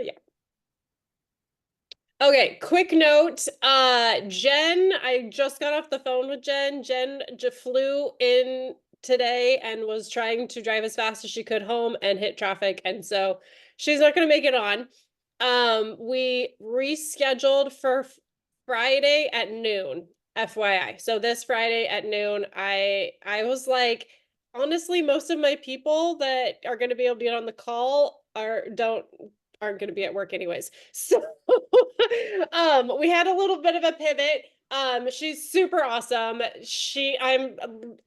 Yeah. Okay, quick note. Jen, I just got off the phone with Jen. Jen flew in today and was trying to drive as fast as she could home and hit traffic. And so she's not gonna make it on. We rescheduled for Friday at noon, FYI. So this Friday at noon, I was like, honestly, most of my people that are gonna be able to get on the call aren't going to be at work anyways. So we had a little bit of a pivot. She's super awesome.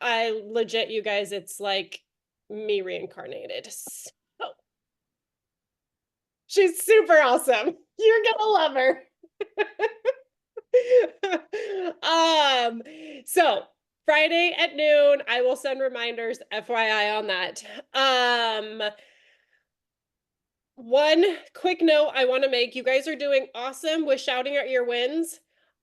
I legit, you guys, it's like me reincarnated. So she's super awesome. You're gonna love her. So Friday at noon, I will send reminders, FYI on that. One quick note I want to make, you guys are doing awesome with shouting out your wins.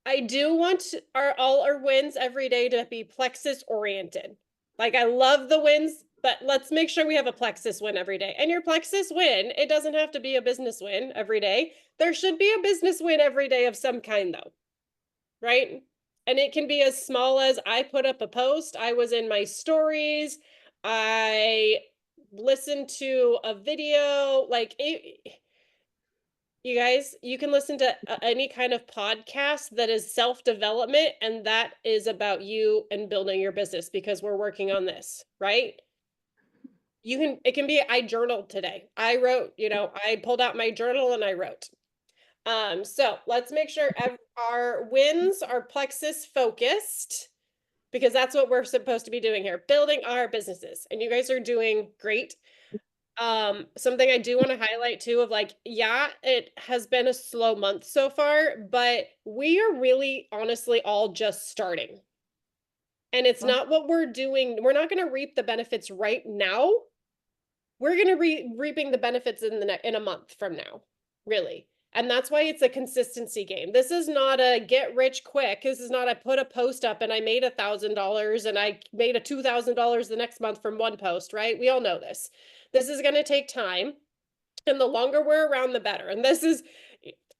I do want all our wins every day to be plexus oriented. Like I love the wins, but let's make sure we have a plexus win every day. And your plexus win, it doesn't have to be a business win every day. There should be a business win every day of some kind though, right? And it can be as small as I put up a post, I was in my stories, I listened to a video, like you guys, you can listen to any kind of podcast that is self-development, and that is about you and building your business because we're working on this, right? It can be, I journaled today. I wrote, I pulled out my journal and I wrote. So let's make sure our wins are plexus focused because that's what we're supposed to be doing here, building our businesses. And you guys are doing great. Something I do want to highlight too of like, yeah, it has been a slow month so far, but we are really honestly all just starting. And it's not what we're doing. We're not going to reap the benefits right now. We're going to be reaping the benefits in a month from now, really. And that's why it's a consistency game. This is not a get rich quick. This is not I put a post up and I made $1,000 and I made a $2,000 the next month from one post, right? We all know this. This is going to take time. And the longer we're around, the better. And this is,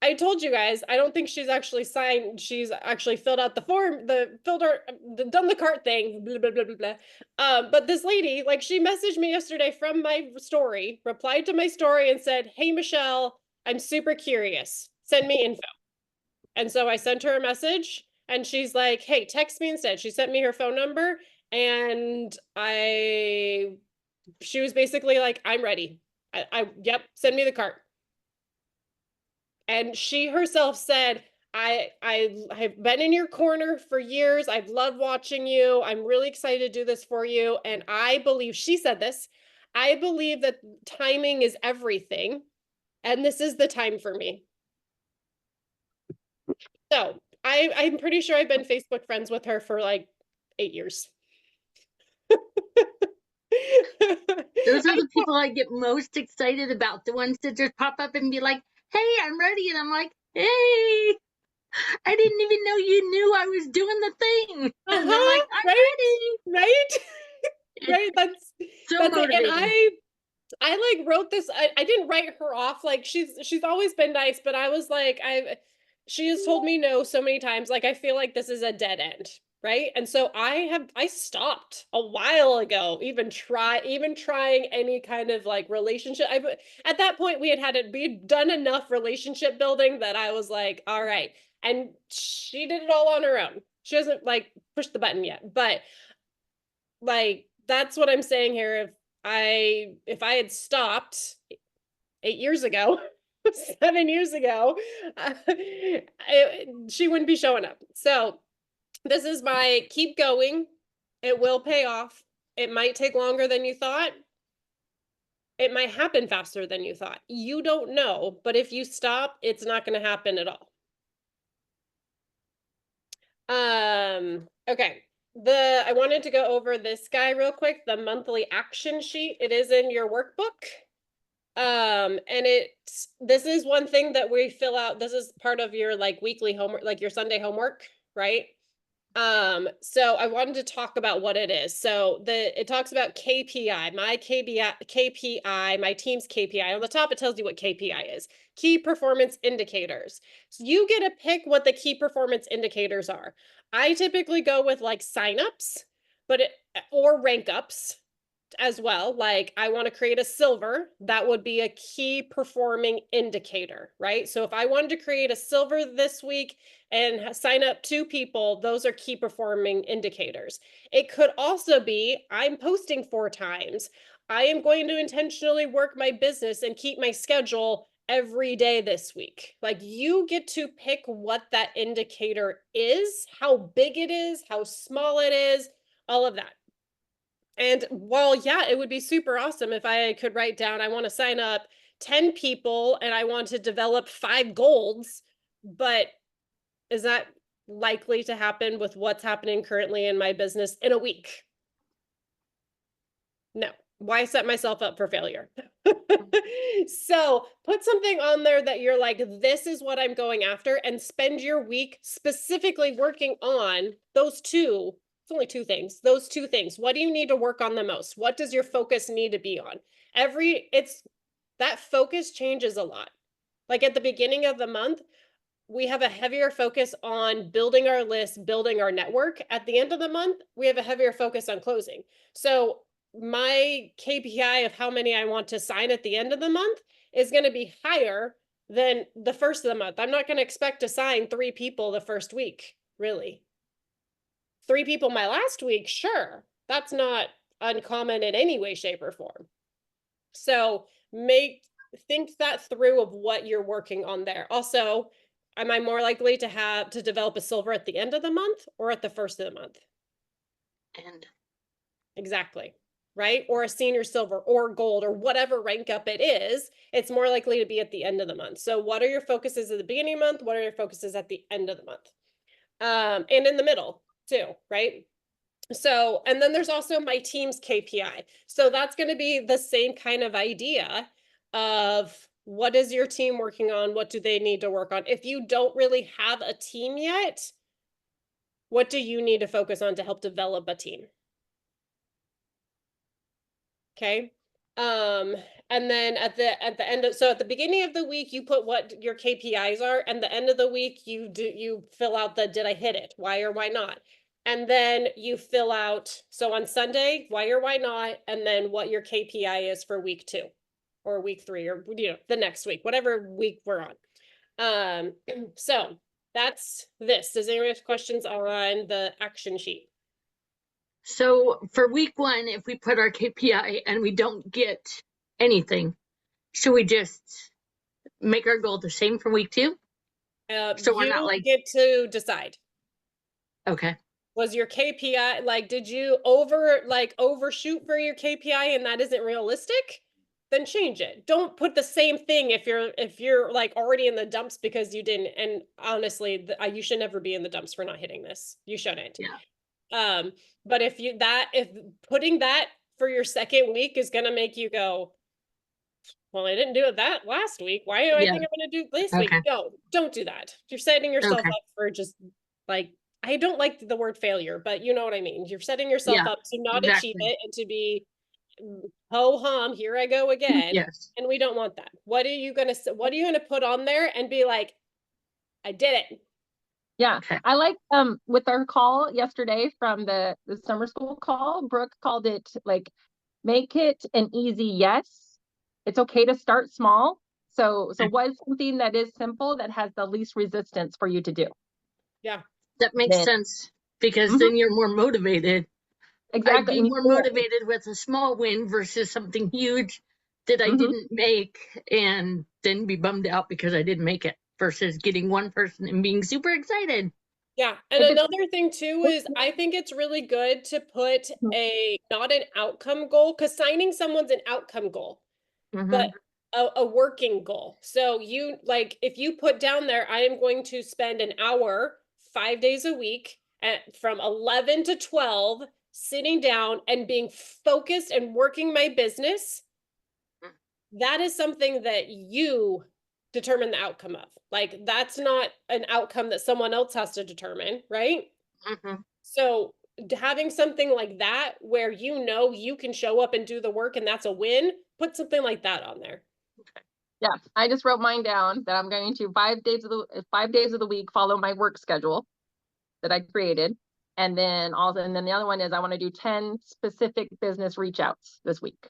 I told you guys, I don't think she's actually signed. She's actually filled out the form, done the cart thing, blah, blah, blah, blah, blah. But this lady, like she messaged me yesterday from my story, replied to my story and said, "Hey, Michelle, I'm super curious. Send me info." And so I sent her a message and she's like, "Hey, text me instead." She sent me her phone number and she was basically like, "I'm ready. Yep, send me the cart." And she herself said, I've been in your corner for years. I've loved watching you. I'm really excited to do this for you. And I believe, she said this, I believe that timing is everything. And this is the time for me. So I'm pretty sure I've been Facebook friends with her for like 8 years. Those are the people I get most excited about, the ones that just pop up and be like, "Hey, I'm ready." And I'm like, "Hey, I didn't even know you knew I was doing the thing." And they're like, "I'm Right, ready." right, right. It's so That's it. And motivating. I like wrote this. I didn't write her off. Like she's always been nice, but I was like, she has told me no so many times. Like I feel like this is a dead end, right? And so I stopped a while ago, even trying any kind of like relationship. At that point we'd done enough relationship building that I was like, all right. And she did it all on her own. She hasn't like pushed the button yet, but like that's what I'm saying here. If I had stopped 8 years ago, 7 years ago, she wouldn't be showing up. So this is my keep going. It will pay off. It might take longer than you thought. It might happen faster than you thought. You don't know, but if you stop, it's not going to happen at all. Okay. I wanted to go over this guy real quick, the monthly action sheet. It is in your workbook. And this is one thing that we fill out. This is part of your like weekly homework, like your Sunday homework, right? So I wanted to talk about what it is. So it talks about KPI, my team's KPI. On the top, it tells you what KPI is. Key performance indicators. So you get to pick what the key performance indicators are. I typically go with like signups, or rank ups as well. Like I want to create a silver, that would be a key performing indicator, right? So if I wanted to create a silver this week and sign up 2 people, those are key performing indicators. It could also be I'm posting 4 times. I am going to intentionally work my business and keep my schedule every day this week. Like you get to pick what that indicator is, how big it is, how small it is, all of that. And while, yeah, it would be super awesome if I could write down, I want to sign up 10 people and I want to develop 5 golds, but is that likely to happen with what's happening currently in my business in a week? No. Why set myself up for failure? So put something on there that you're like, this is what I'm going after, and spend your week specifically working on those 2. It's only 2 things. Those 2 things. What do you need to work on the most? What does your focus need to be on? That focus changes a lot. Like at the beginning of the month, we have a heavier focus on building our list, building our network. At the end of the month, we have a heavier focus on closing. So my KPI of how many I want to sign at the end of the month is going to be higher than the first of the month. I'm not going to expect to sign 3 people the first week, really. 3 people my last week, sure. That's not uncommon in any way, shape, or form. So think that through of what you're working on there. Also, am I more likely to develop a silver at the end of the month or at the first of the month? And Exactly. Right? Or a senior silver or gold or whatever rank up it is, it's more likely to be at the end of the month. So what are your focuses at the beginning of the month? What are your focuses at the end of the month? And in the middle too, right? So, and then there's also my team's KPI. So that's going to be the same kind of idea of what is your team working on? What do they need to work on? If you don't really have a team yet, what do you need to focus on to help develop a team? Okay. And then at the end of, so at the beginning of the week, you put what your KPIs are, and the end of the week, you fill out the, did I hit it? Why or why not? And then you fill out, so on Sunday, why or why not? And then what your KPI is for week 2 or week 3, or, the next week, whatever week we're on. So that's this. Does anyone have questions on the action sheet? so for week 1, if we put our KPI and we don't get anything, should we just make our goal the same for week 2? So we're not You like, get to decide. okay, Was your KPI, like, did you overshoot for your KPI and that isn't realistic? Then change it. Don't put the same thing if you're like already in the dumps because you didn't. And honestly, you should never be in the dumps for not hitting this. You shouldn't. yeah, But if putting that for your second week is gonna make you go, well, I didn't do it that last week. Why do I yeah, think I'm gonna do this week? okay, Don't do that. You're setting yourself okay, up for just like, I don't like the word failure, but you know what I mean. You're setting yourself yeah, up to not achieve exactly, it and to be ho hum, here I go again. yes. And we don't want that. What are you gonna put on there and be like, I did it? Yeah, Okay. I like with our call yesterday from the summer school call, Brooke called it like make it an easy yes. It's okay to start small. So what is something that is simple that has the least resistance for you to do? Yeah. That makes Then sense because Mhm. then you're more motivated. I'd Exactly. be And you more feel it. motivated with a small win versus something huge that I Mhm. didn't make and then be bummed out because I didn't make it versus getting one person and being super excited. Yeah. And If it's another thing too is I think it's really good to put not an outcome goal, because signing someone's an outcome goal, Mm-hmm. but a working goal. So you like, if you put down there, I am going to spend an hour 5 days a week from 11 to 12 sitting down and being focused and working my business, that is something that you determine the outcome of. Like that's not an outcome that someone else has to determine, right? Mhm. So having something like that where you know you can show up and do the work and that's a win, put something like that on there. Yeah, I just wrote mine down that I'm going to 5 days of the week follow my work schedule that I created. And then the other one is I want to do 10 specific business reach outs this week.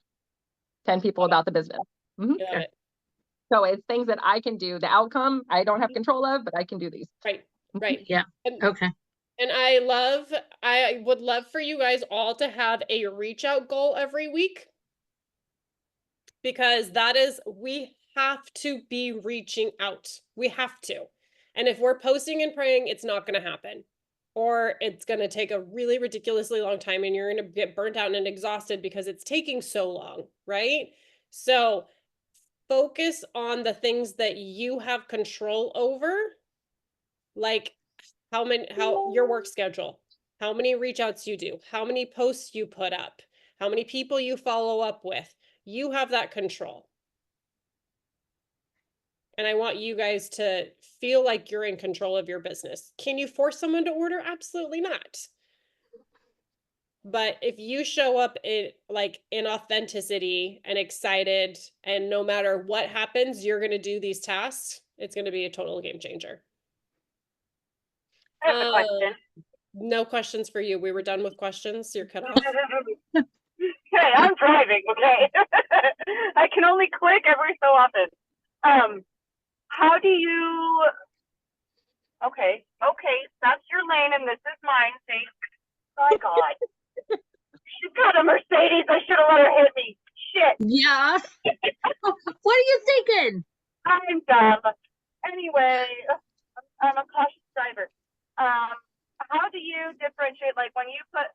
10 people about the business. Love Okay. it. So it's things that I can do. The outcome I don't have control of, but I can do these. Right. Right. Yeah. And, Okay. and I would love for you guys all to have a reach out goal every week, because we have to be reaching out. We have to. And if we're posting and praying, it's not going to happen. Or it's going to take a really ridiculously long time and you're going to get burnt out and exhausted because it's taking so long, right? So focus on the things that you have control over, like how your work schedule, how many reach outs you do, how many posts you put up, how many people you follow up with. You have that control. And I want you guys to feel like you're in control of your business. Can you force someone to order? Absolutely not. But if you show up in authenticity and excited, and no matter what happens, you're going to do these tasks, it's going to be a total game changer. I have a question. No questions for you. We were done with questions. You're cut off. Okay, I'm driving, okay? I can only click every so often. How do you... Okay, that's your lane and this is mine, see? My God. She's got a Mercedes. I should have let her hit me. Shit. Yeah. What are you thinking? I'm dumb. Anyway, I'm a cautious driver. How do you differentiate, like when you put,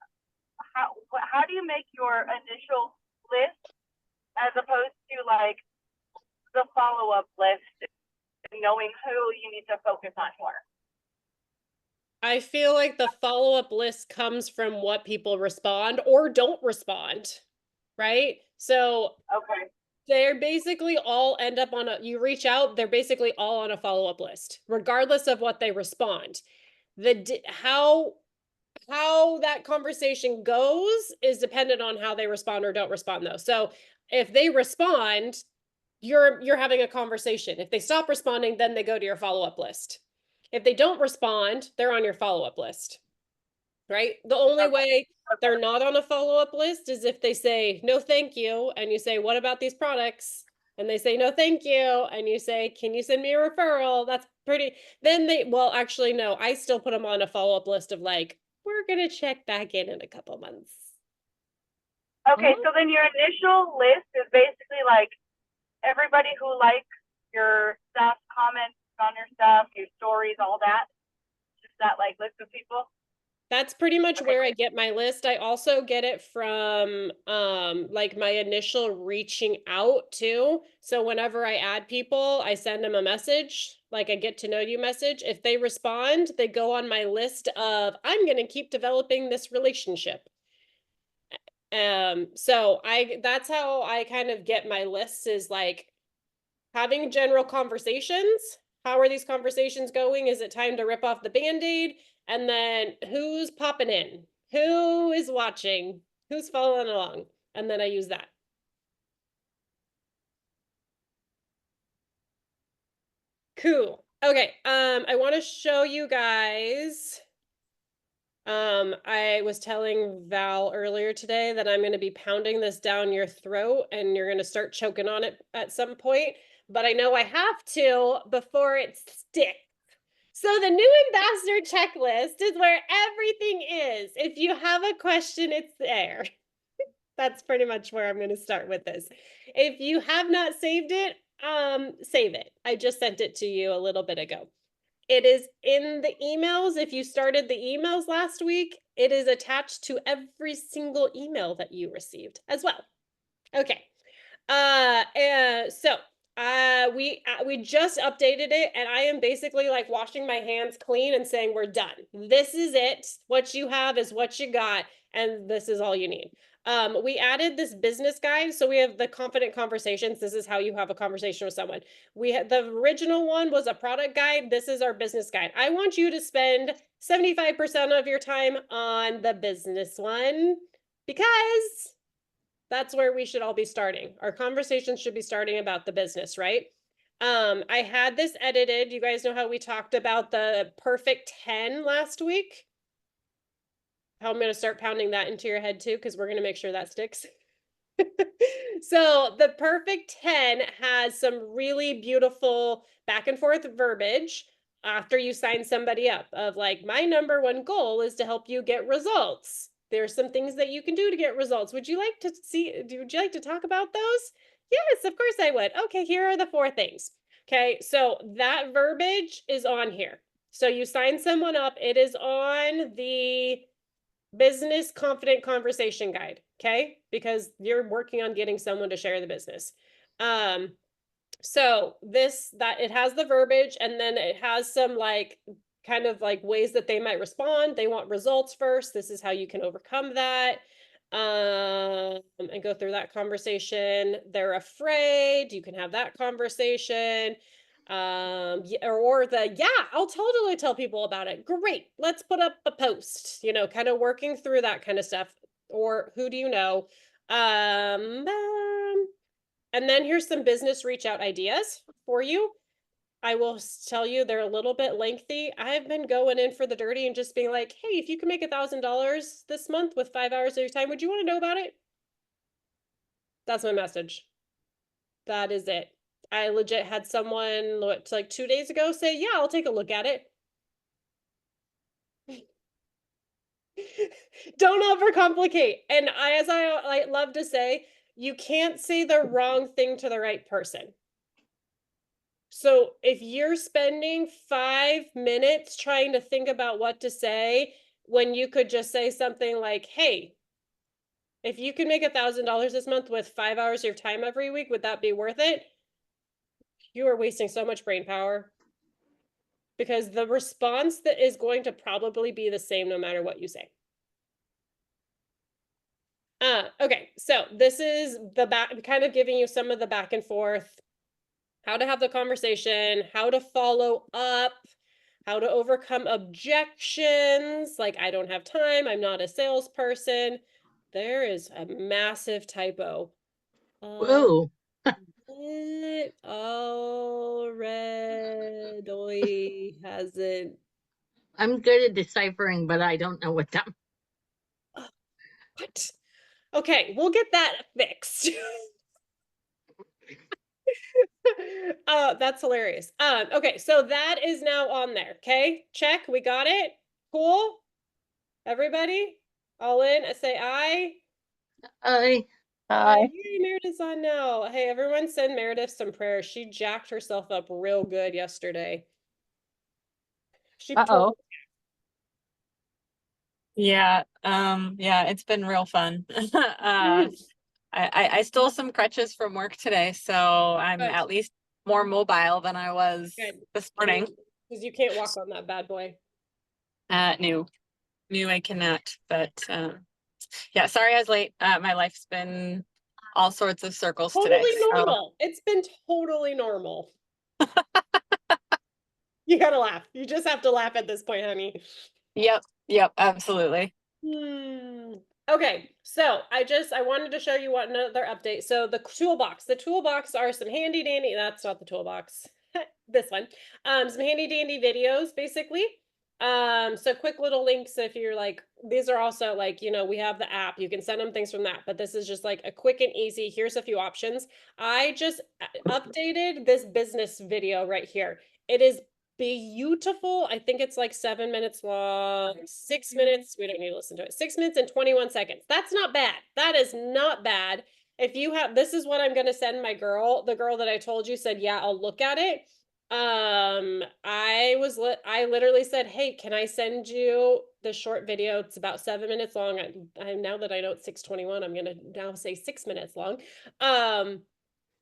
how do you make your initial list as opposed to like the follow-up list, knowing who you need to focus on more? I feel like the follow-up list comes from what people respond or don't respond, right? So Okay. they're basically all end up on you reach out, they're basically all on a follow-up list, regardless of what they respond. How that conversation goes is dependent on how they respond or don't respond, though. So if they respond, you're having a conversation. If they stop responding, then they go to your follow-up list. If they don't respond, they're on your follow-up list, right? The only way they're not on a follow-up list is if they say, no, thank you. And you say, what about these products? And they say, no, thank you. And you say, can you send me a referral? That's then well, actually, no, I still put them on a follow-up list of like, we're going to check back in a couple months. Okay, so then your initial list is basically like everybody who likes your stuff, comments on your stuff, your stories, all that. Just that like list of people. That's pretty much where I get my list. I also get it from like my initial reaching out too. So whenever I add people, I send them a message, like a get to know you message. If they respond, they go on my list of I'm going to keep developing this relationship. So that's how I kind of get my lists, is like having general conversations. How are these conversations going? Is it time to rip off the Band-Aid? And then who's popping in? Who is watching? Who's following along? And then I use that. Cool. Okay. I want to show you guys. I was telling Val earlier today that I'm going to be pounding this down your throat and you're going to start choking on it at some point, but I know I have to before it sticks. So the new ambassador checklist is where everything is. If you have a question, it's there. That's pretty much where I'm going to start with this. If you have not saved it, save it. I just sent it to you a little bit ago. It is in the emails. If you started the emails last week, it is attached to every single email that you received as well. Okay. So We just updated it, and I am basically like washing my hands clean and saying we're done. This is it. What you have is what you got, and this is all you need. We added this business guide, so we have the confident conversations. This is how you have a conversation with someone. We had the original one was a product guide. This is our business guide. I want you to spend 75% of your time on the business one because that's where we should all be starting. Our conversations should be starting about the business, right? I had this edited. You guys know how we talked about the perfect 10 last week? How I'm going to start pounding that into your head too, because we're going to make sure that sticks. So the perfect 10 has some really beautiful back and forth verbiage after you sign somebody up of like, my number one goal is to help you get results. There's some things that you can do to get results. Would you like to talk about those? Yes, of course I would. Okay, here are the 4 things. Okay, so that verbiage is on here. So you sign someone up, it is on the business confident conversation guide, okay? Because you're working on getting someone to share the business. So that it has the verbiage, and then it has some like kind of like ways that they might respond. They want results first. This is how you can overcome that. And go through that conversation. They're afraid. You can have that conversation. I'll totally tell people about it. Great, let's put up a post, kind of working through that kind of stuff. Or who do you know? And then here's some business reach out ideas for you. I will tell you they're a little bit lengthy. I've been going in for the dirty and just being like, hey, if you can make $1,000 this month with 5 hours of your time, would you want to know about it? That's my message. That is it. I legit had someone like 2 days ago say, yeah, I'll take a look at it. Don't overcomplicate. And as I love to say, you can't say the wrong thing to the right person. So if you're spending 5 minutes trying to think about what to say, when you could just say something like, hey, if you can make $1,000 this month with 5 hours of your time every week, would that be worth it? You are wasting so much brain power. Because the response that is going to probably be the same no matter what you say. Okay, so this is the back, kind of giving you some of the back and forth, how to have the conversation, how to follow up, how to overcome objections, like I don't have time, I'm not a salesperson. There is a massive typo. Whoa. It already hasn't. I'm good at deciphering, but I don't know what that. What? Okay, we'll get that fixed. That's hilarious. Okay, so that is now on there. Okay, check. We got it. Cool. Everybody, all in. I say aye. I Yay, Meredith's on now. Hey, everyone, send Meredith some prayers. She jacked herself up real good yesterday. She Uh-oh. Yeah, it's been real fun. I stole some crutches from work today, so I'm Good. at least more mobile than I was Good. this morning. Because you can't walk on that bad boy. New I cannot, but yeah, sorry I was late. My life's been all sorts of circles today. Totally normal. It's been totally normal. You gotta laugh. You just have to laugh at this point, honey. Yep, absolutely. Okay, so I wanted to show you what another update. So the toolbox are some handy dandy, that's not the toolbox, this one, some handy dandy videos basically. So quick little links if you're like, these are also like, we have the app, you can send them things from that, but this is just like a quick and easy, here's a few options. I just updated this business video right here. It is beautiful. I think it's like 7 minutes long, 6 minutes. We don't need to listen to it. 6 minutes and 21 seconds. That's not bad. That is not bad. If you have, this is what I'm going to send my girl. The girl that I told you said, yeah, I'll look at it. I literally said, hey, can I send you the short video? It's about 7 minutes long. I now that I know it's 6:21, I'm going to now say 6 minutes long.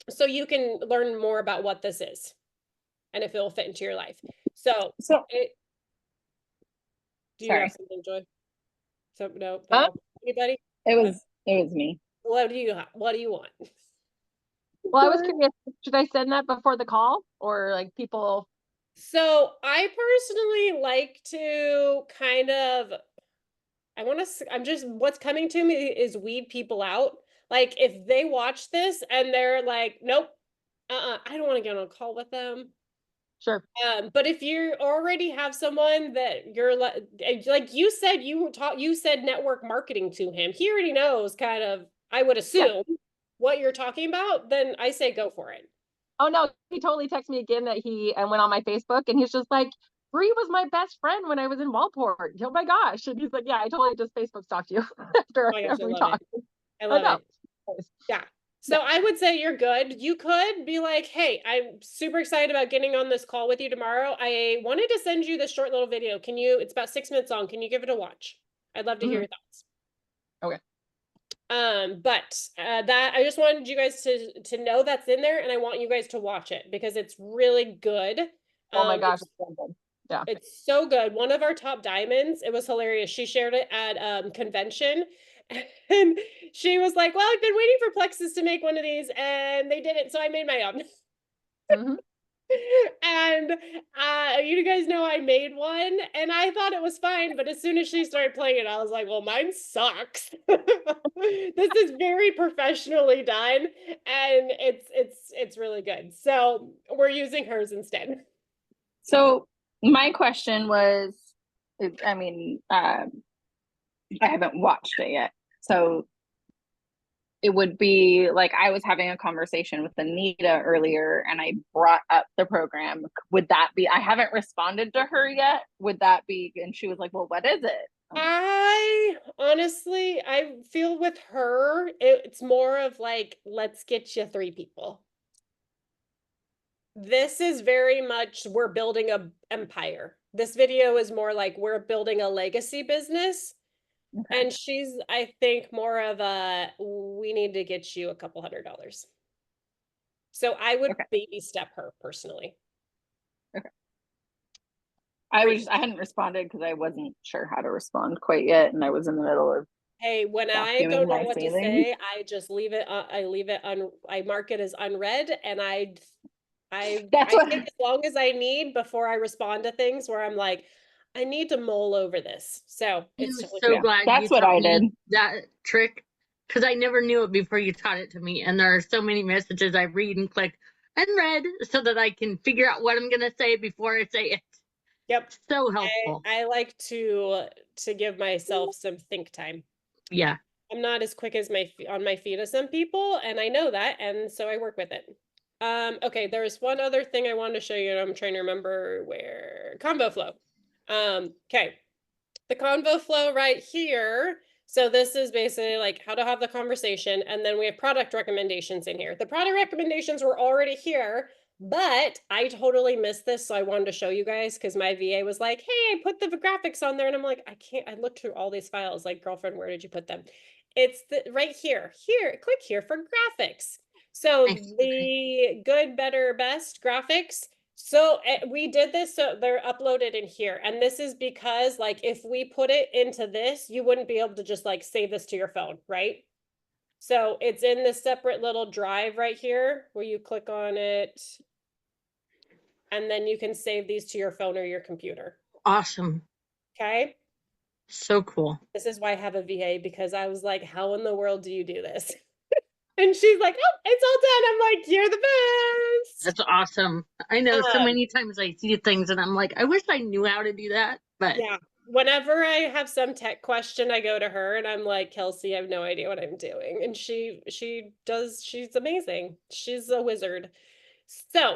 so you can learn more about what this is and if it will fit into your life. So So, do you sorry, have something, Joy? So no, Huh? anybody? it was me. What do you want? Well, I was curious, should I send that before the call or like people? So I personally like to kind of, I'm just, what's coming to me is weed people out. Like if they watch this and they're like, nope, I don't want to get on a call with them. Sure. But if you already have someone that you're like you said, you said network marketing to him. He already knows kind of, I would assume, what you're talking about, then I say go for it. Oh no, he totally texted me again that and went on my Facebook and he's just like, Bree was my best friend when I was in Walport. Oh my gosh. And he's like, yeah, I totally just Facebook stalked you after, Oh my gosh, after I we love talked. it. I love know. it. Yeah. So I would say you're good. You could be like, hey, I'm super excited about getting on this call with you tomorrow. I wanted to send you this short little video. It's about 6 minutes long. Can you give it a watch? I'd love to hear your thoughts. Okay. But that I just wanted you guys to know that's in there, and I want you guys to watch it because it's really good. Oh my gosh. It's, It's so good. Yeah. it's so good. One of our top diamonds, it was hilarious. She shared it at convention, and she was like, well, I've been waiting for Plexus to make one of these, and they didn't, so I made my own. Mhm. And you guys know I made one and I thought it was fine, but as soon as she started playing it, I was like, well, mine sucks. This is very professionally done and it's really good. So we're using hers instead. So my question was, I mean, I haven't watched it yet. So it would be like I was having a conversation with Anita earlier and I brought up the program. Would that be, I haven't responded to her yet. Would that be, and she was like, well, what is it? I honestly, I feel with her, it's more of like, let's get you 3 people. This is very much, we're building a empire. This video is more like we're building a legacy business. Okay. And she's, I think, more of a, we need to get you a couple $100. So I would baby step her personally. Okay. I hadn't responded because I wasn't sure how to respond quite yet. And I was in the middle of, hey, when I don't know what to say, I just leave it, I mark it as unread and I take as long as I need before I respond to things where I'm like, I need to mull over this. So it's I'm totally so glad that's what I did. That trick, because I never knew it before you taught it to me. And there are so many messages I read and click unread so that I can figure out what I'm going to say before I say it. Yep. So helpful. I like to give myself some think time. Yeah. I'm not as quick as on my feet as some people, and I know that, and so I work with it. Okay, there's one other thing I wanted to show you, and I'm trying to remember where. Convo flow. Okay, the convo flow right here. So this is basically like how to have the conversation, and then we have product recommendations in here. The product recommendations were already here, but I totally missed this, so I wanted to show you guys because my VA was like, hey, I put the graphics on there, and I'm like, I can't, I looked through all these files, like, girlfriend, where did you put them? It's right here. Here, click here for graphics. So the good, better, best graphics. So we did this, so they're uploaded in here. And this is because like, if we put it into this, you wouldn't be able to just like save this to your phone, right? So it's in this separate little drive right here where you click on it. And then you can save these to your phone or your computer. Awesome. Okay. So cool. This is why I have a VA, because I was like, how in the world do you do this? And she's like, oh, it's all done. I'm like, you're the best. That's awesome. I know so many times I see things and I'm like, I wish I knew how to do that. But yeah, whenever I have some tech question, I go to her and I'm like, Kelsey, I have no idea what I'm doing. And she's amazing. She's a wizard. So,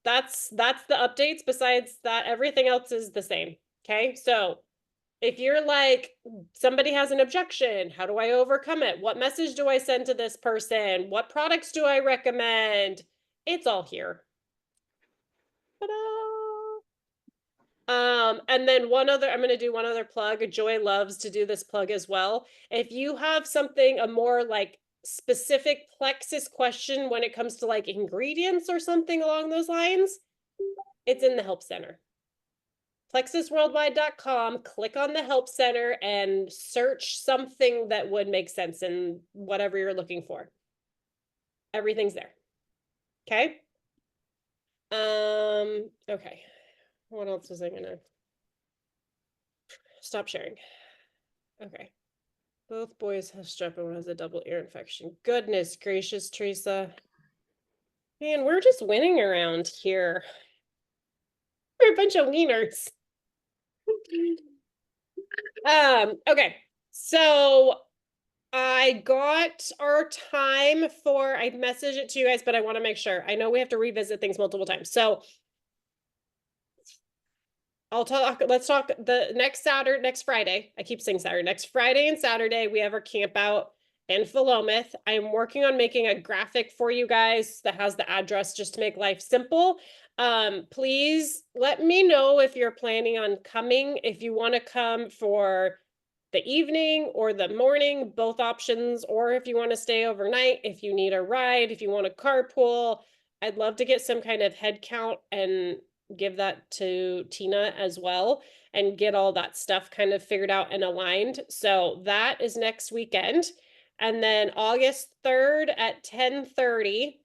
that's the updates. Besides that, everything else is the same. Okay. So if you're like, somebody has an objection, how do I overcome it? What message do I send to this person? What products do I recommend? It's all here. Ta-da! And then I'm going to do one other plug. Joy loves to do this plug as well. If you have something, a more like specific Plexus question when it comes to like ingredients or something along those lines, it's in the help center. PlexusWorldwide.com, click on the help center and search something that would make sense in whatever you're looking for. Everything's there. Okay. Okay. What else was I gonna stop sharing? Okay. Both boys have strep and one has a double ear infection. Goodness gracious, Teresa. Man, we're just winning around here. We're a bunch of wieners. Okay. So I got our time for, I messaged it to you guys, but I want to make sure. I know we have to revisit things multiple times. So let's talk the next Saturday, next Friday. I keep saying Saturday, next Friday and Saturday, we have our camp out in Philomath. I'm working on making a graphic for you guys that has the address just to make life simple. Please let me know if you're planning on coming, if you want to come for the evening or the morning, both options, or if you want to stay overnight, if you need a ride, if you want to carpool. I'd love to get some kind of head count and give that to Tina as well and get all that stuff kind of figured out and aligned. So that is next weekend. And then August 3rd at 10:30,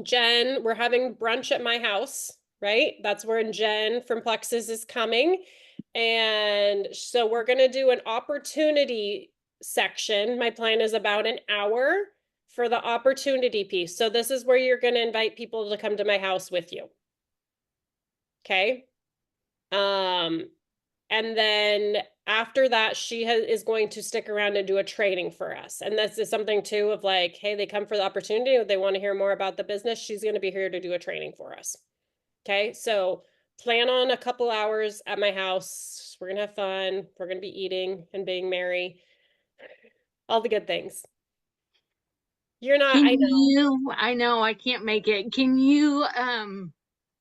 Jen, we're having brunch at my house, right? That's where Jen from Plexus is coming. And so we're going to do an opportunity section. My plan is about an hour for the opportunity piece. So this is where you're going to invite people to come to my house with you. Okay. And then after that, she is going to stick around and do a training for us. And this is something too of like, hey, they come for the opportunity. They want to hear more about the business. She's going to be here to do a training for us. Okay. So plan on a couple hours at my house. We're going to have fun. We're going to be eating and being merry. All the good things. You're not, I know I can't make it. Can you,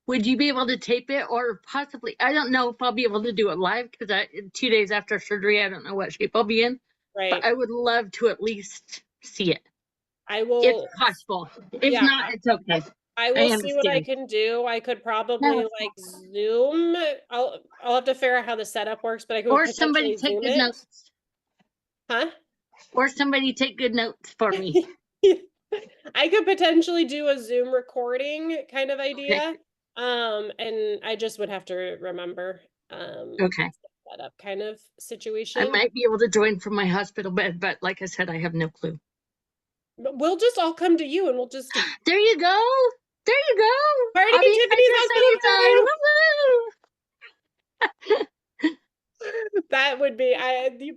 would you be able to tape it or possibly, I don't know if I'll be able to do it live because 2 days after surgery, I don't know what shape I'll be in, right. but I would love to at least see it. I will. It's possible. If not, it's okay. I will see what I can do. I could probably like Zoom. I'll have to figure out how the setup works, but I could or somebody take Zoom good it. notes. Huh? Or somebody take good notes for me. I could potentially do a Zoom recording kind of idea. Okay. And I just would have to remember okay. That up kind of situation. I might be able to join from my hospital bed, but like I said, I have no clue. But we'll just all come to you and we'll just there you go. There you go. Party at Tiffany's hospital. That would be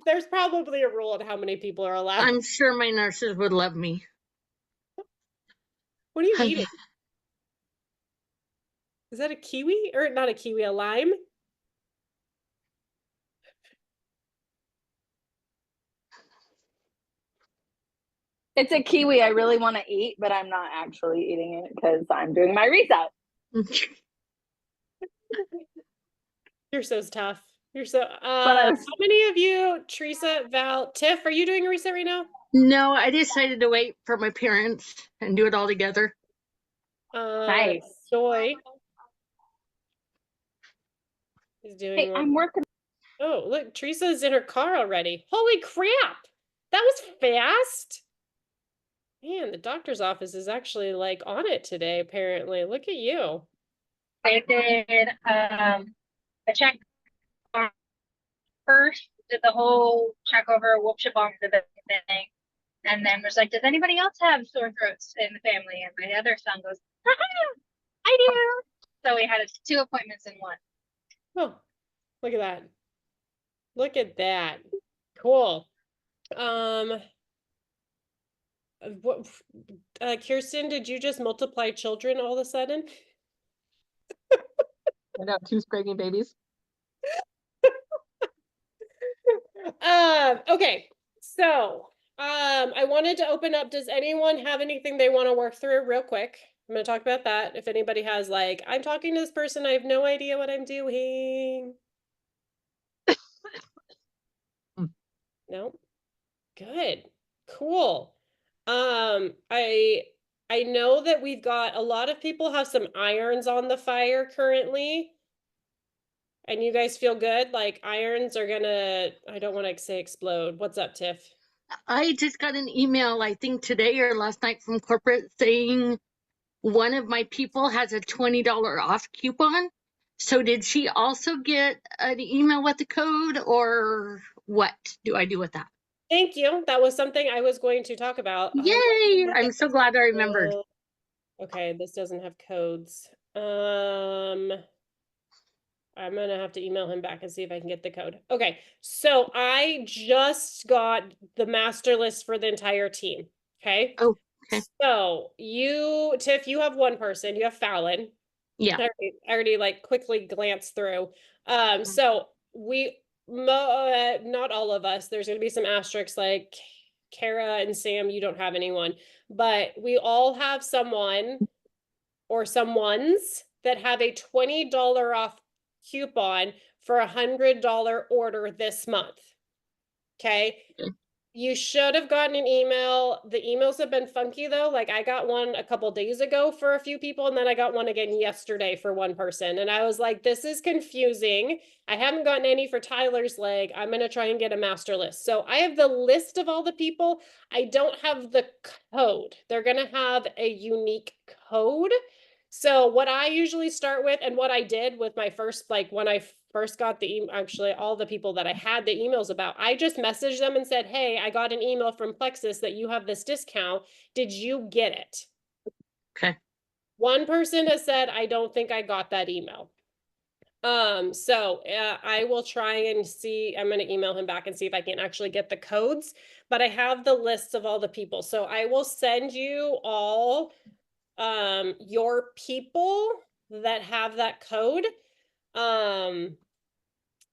there's probably a rule on how many people are allowed. I'm sure my nurses would love me. What are you eating? Is that a kiwi or not a kiwi, a lime? It's a kiwi I really want to eat, but I'm not actually eating it because I'm doing my reset. You're so tough. You're so how many of you, Teresa, Val, Tiff, are you doing a reset right now? No, I decided to wait for my parents and do it all together. Nice. Joy is doing hey, I'm working. Oh, look, Teresa's in her car already. Holy crap. That was fast. Man, the doctor's office is actually like on it today, apparently. Look at you. I did a check first, did the whole check over, whoop bombs of everything, and then was like, does anybody else have sore throats in the family? And my other son goes, I do. So we had 2 appointments in one. Oh, look at that. Look at that. Cool. What, Kirsten, did you just multiply children all of a sudden? I got 2 screaming babies. Okay, so I wanted to open up. Does anyone have anything they want to work through real quick? I'm going to talk about that. If anybody has like, I'm talking to this person, I have no idea what I'm doing. No? Good. Cool. I know that we've got a lot of people have some irons on the fire currently. And you guys feel good? Like irons are gonna, I don't want to say explode. What's up, Tiff? I just got an email, I think today or last night from corporate saying one of my people has a $20 off coupon. So did she also get an email with the code, or what do I do with that? Thank you. That was something I was going to talk about. Let me Yay! look I'm at so this. glad I remembered. Okay, this doesn't have codes. I'm gonna have to email him back and see if I can get the code. Okay, so I just got the master list for the entire team. Okay. Oh, okay. So you, Tiff, you have one person. You have Fallon. Yeah. I already like quickly glanced through. So we, not all of us. There's gonna be some asterisks like Kara and Sam. You don't have anyone, but we all have someone or someones that have a $20 off coupon for $100 order this month. Okay. You should have gotten an email. The emails have been funky though. Like I got one a couple days ago for a few people, and then I got one again yesterday for one person. And I was like, this is confusing. I haven't gotten any for Tyler's leg. I'm gonna try and get a master list. So I have the list of all the people. I don't have the code. They're gonna have a unique code. So what I usually start with, and what I did with my first, like when I first got the actually all the people that I had the emails about, I just messaged them and said, hey, I got an email from Plexus that you have this discount. Did you get it? Okay. One person has said, I don't think I got that email. I will try and see, I'm going to email him back and see if I can actually get the codes, but I have the lists of all the people. So I will send you all your people that have that code.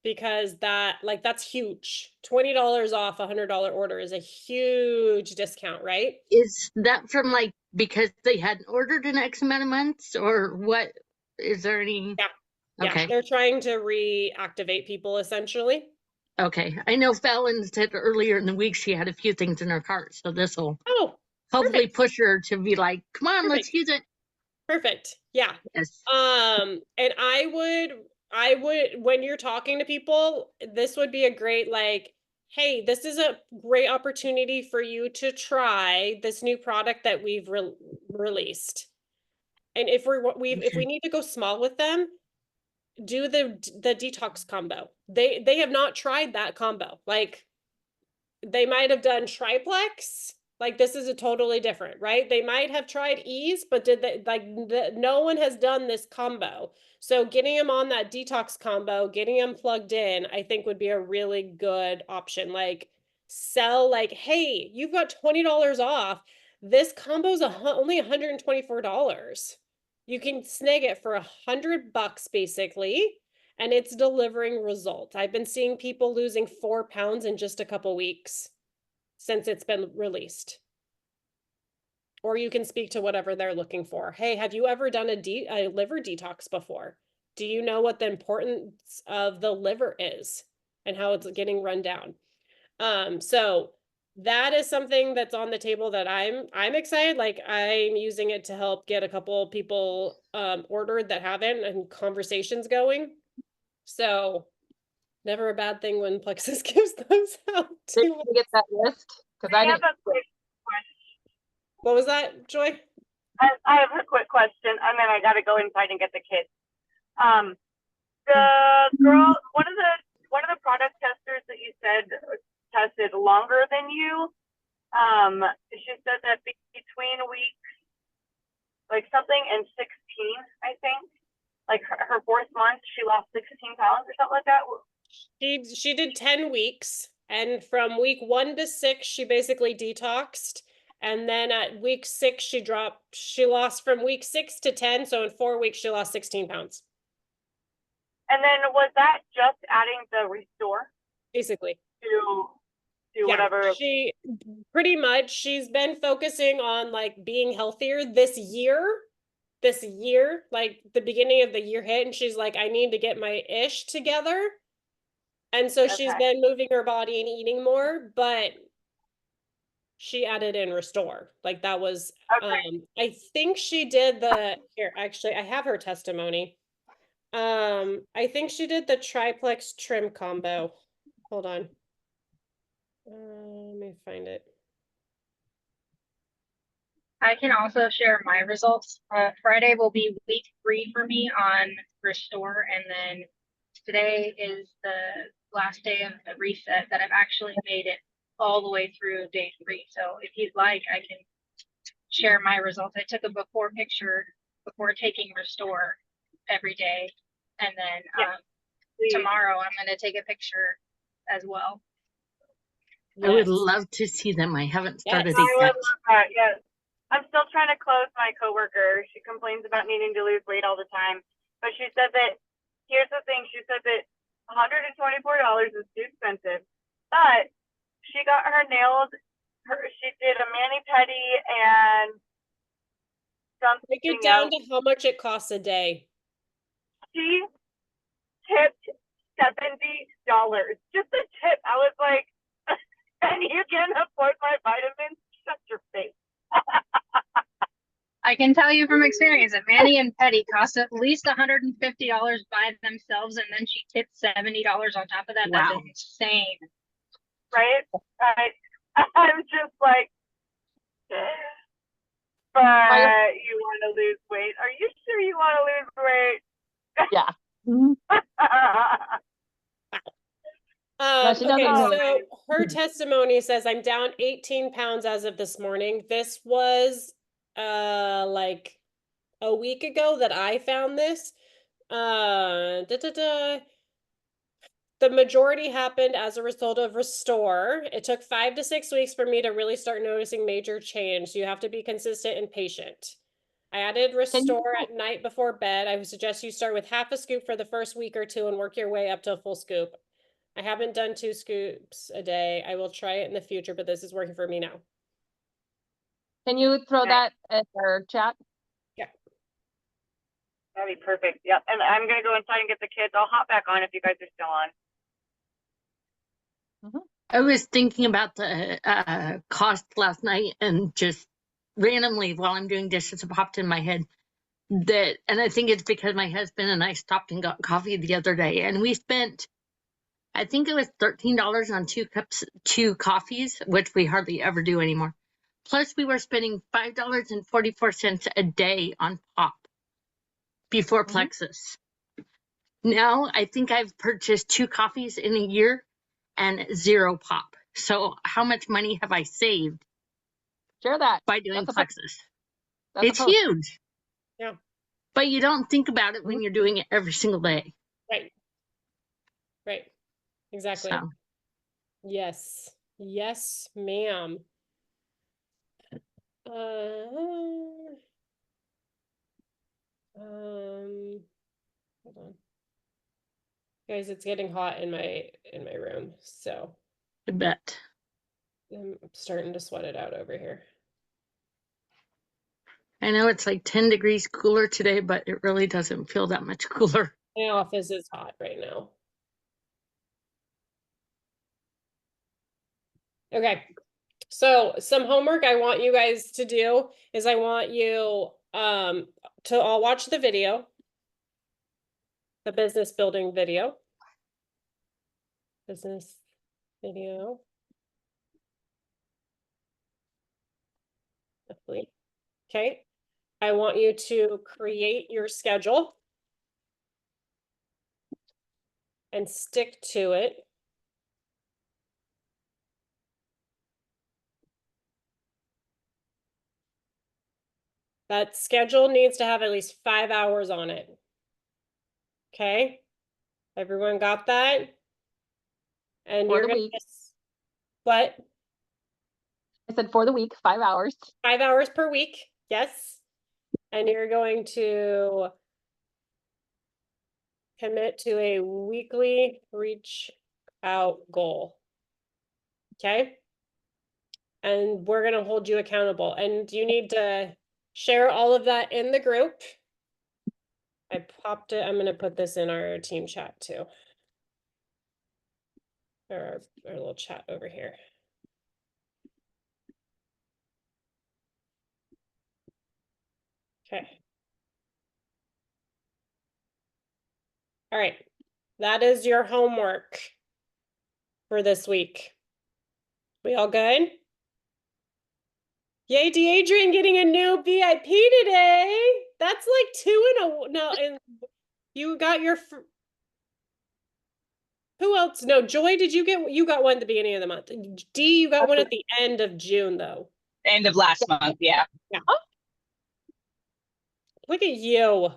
Because that's huge. $20 off a $100 order is a huge discount, right? Is that from like because they hadn't ordered in X amount of months, or what? Is there any? Yeah, Okay. they're trying to reactivate people essentially. Okay. I know Fallon said earlier in the week she had a few things in her cart, so this will hopefully push her to be like, come on, let's use it. Perfect. Yeah. Yes. And I would, when you're talking to people, this would be a great, like, hey, this is a great opportunity for you to try this new product that we've released. And if we need to go small with them, do the detox combo. They have not tried that combo. Like they might have done triplex. Like this is a totally different, right? They might have tried ease, but no one has done this combo. So getting them on that detox combo, getting them plugged in, I think would be a really good option. Like sell like, hey, you've got $20 off. This combo's only $124. You can snag it for $100 basically, and it's delivering results. I've been seeing people losing 4 pounds in just a couple weeks since it's been released. Or you can speak to whatever they're looking for. Hey, have you ever done a liver detox before? Do you know what the importance of the liver is and how it's getting run down? So that is something that's on the table that I'm excited. Like I'm using it to help get a couple people ordered that haven't, and conversations going. So never a bad thing when Plexus gives those out Did to you get that list? Because I I have didn't. a quick question. What was that, Joy? I have a quick question, and then I gotta go inside and get the kids. The girl, one of the product testers that you said tested longer than you. She said that between weeks, like something and 16, I think, like her 4th month, she lost 16 pounds or something like that. She did 10 weeks, and from week 1 to 6, she basically detoxed. And then at week 6, she lost from week 6 to 10. So in 4 weeks, she lost 16 pounds. And then was that just adding the restore? Basically. To whatever. She pretty much, she's been focusing on like being healthier this year, like the beginning of the year hit. And she's like, I need to get my ish together. And so she's been moving her body and eating more, but she added in Restore. Like that was, Okay. I think she did the, here, actually, I have her testimony. I think she did the triplex trim combo. Hold on. Let me find it. I can also share my results. Friday will be week 3 for me on Restore, and then today is the last day of the reset that I've actually made it all the way through day 3. So if you'd like, I can share my results. I took a before picture before taking Restore every day, and then Please. tomorrow I'm going to take a picture as well. I would Yes. love to see them. I haven't Yes. started I it yet. would love that, yes. I'm still trying to close my coworker. She complains about needing to lose weight all the time. But she said that, here's the thing, she said that $124 is too expensive. But she got her nails, she did a mani-pedi and something Break it down else. to how much it costs a day. She tipped $70. Just a tip. I was like, and you can afford my vitamins? Shut your face. I can tell you from experience that Manny and Petty cost at least $150 by themselves, and then she tipped $70 on top of that. Wow. That's insane. Right? I'm just like, but you want to lose weight? Are you sure you want to lose weight? Yeah. Mhm. she Okay, doesn't so her testimony says I'm down 18 pounds as of this morning. This was like a week ago that I found this. The majority happened as a result of Restore. It took 5 to 6 weeks for me to really start noticing major change. So you have to be consistent and patient. I added Restore at night before bed. I would suggest you start with half a scoop for the first week or two and work your way up to a full scoop. I haven't done 2 scoops a day. I will try it in the future, but this is working for me now. Can you throw Okay. that in our chat? That'd be perfect. Yep. And I'm going to go inside and get the kids. I'll hop back on if you guys are still on. I was thinking about the cost last night, and just randomly while I'm doing dishes, it popped in my head that, and I think it's because my husband and I stopped and got coffee the other day, and we spent, I think it was $13 on 2 coffees, which we hardly ever do anymore. Plus, we were spending $5.44 a day on pop before Plexus. Now, I think I've purchased 2 coffees in a year and 0 pop. So how much money have I saved Share that. by doing That's a Plexus? That's a It's post. huge. Yeah. But you don't think about it when you're doing it every single day. Right. Right. Exactly. So Yes. Yes, ma'am. Hold on. Guys, it's getting hot in my room, so I bet. I'm starting to sweat it out over here. I know it's like 10 degrees cooler today, but it really doesn't feel that much cooler. My office is hot right now. Okay. So some homework I want you guys to do is I want you to all watch the video, the business building video. Business video. Hopefully. Okay. I want you to create your schedule and stick to it. That schedule needs to have at least 5 hours on it. Okay? Everyone got that? And For you're the gonna week. what? I said for the week, 5 hours. 5 hours per week, yes. And you're going to commit to a weekly reach out goal. Okay? And we're gonna hold you accountable. And you need to share all of that in the group. I popped it. I'm gonna put this in our team chat too. Or our little chat over here. Okay. All right. That is your homework for this week. We all good? Yay, Adrian getting a new VIP today. That's like 2 in a no, and you got your who else? No, Joy, did you got one at the beginning of the month? D, you got one at the end of June though. End of last month, yeah. Yeah. Look at you.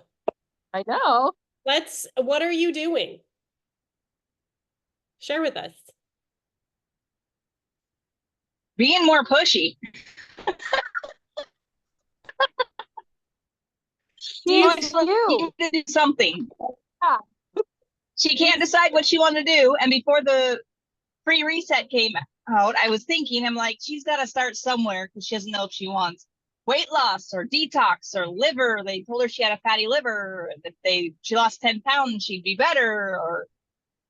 I know. What are you doing? Share with us. Being more pushy. It's She you. wants to do something. Yeah. She can't decide what she wants to do. And before the free reset came out, I was thinking, I'm like, she's got to start somewhere because she doesn't know if she wants weight loss or detox or liver. They told her she had a fatty liver. If she lost 10 pounds, she'd be better. Or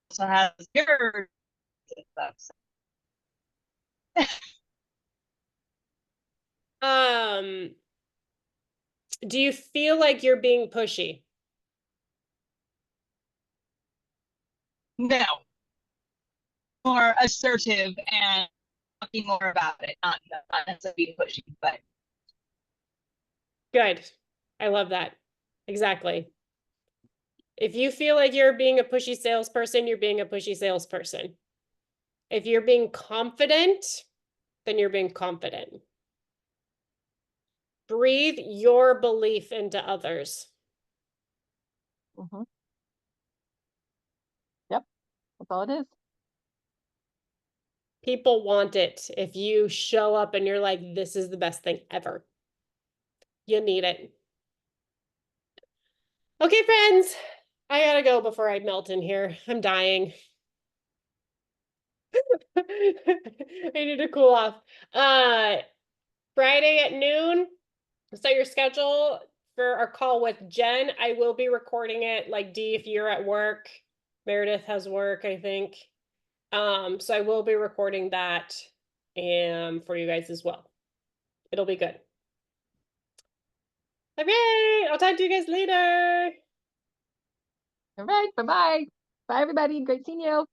also has GERD and stuff. Do you feel like you're being pushy? No. More assertive and talking more about it, not necessarily being pushy, but Good. I love that. Exactly. If you feel like you're being a pushy salesperson, you're being a pushy salesperson. If you're being confident, then you're being confident. Breathe your belief into others. Mm-hmm. Yep, that's all it is. People want it. If you show up and you're like, this is the best thing ever, you need it. Okay, friends, I gotta go before I melt in here. I'm dying. I need to cool off. Friday at noon, set your schedule for our call with Jen. I will be recording it, like D, if you're at work. Meredith has work, I think. So I will be recording that for you guys as well. It'll be good. Okay, I'll talk to you guys later. All right, bye-bye. Bye, everybody. Great seeing you.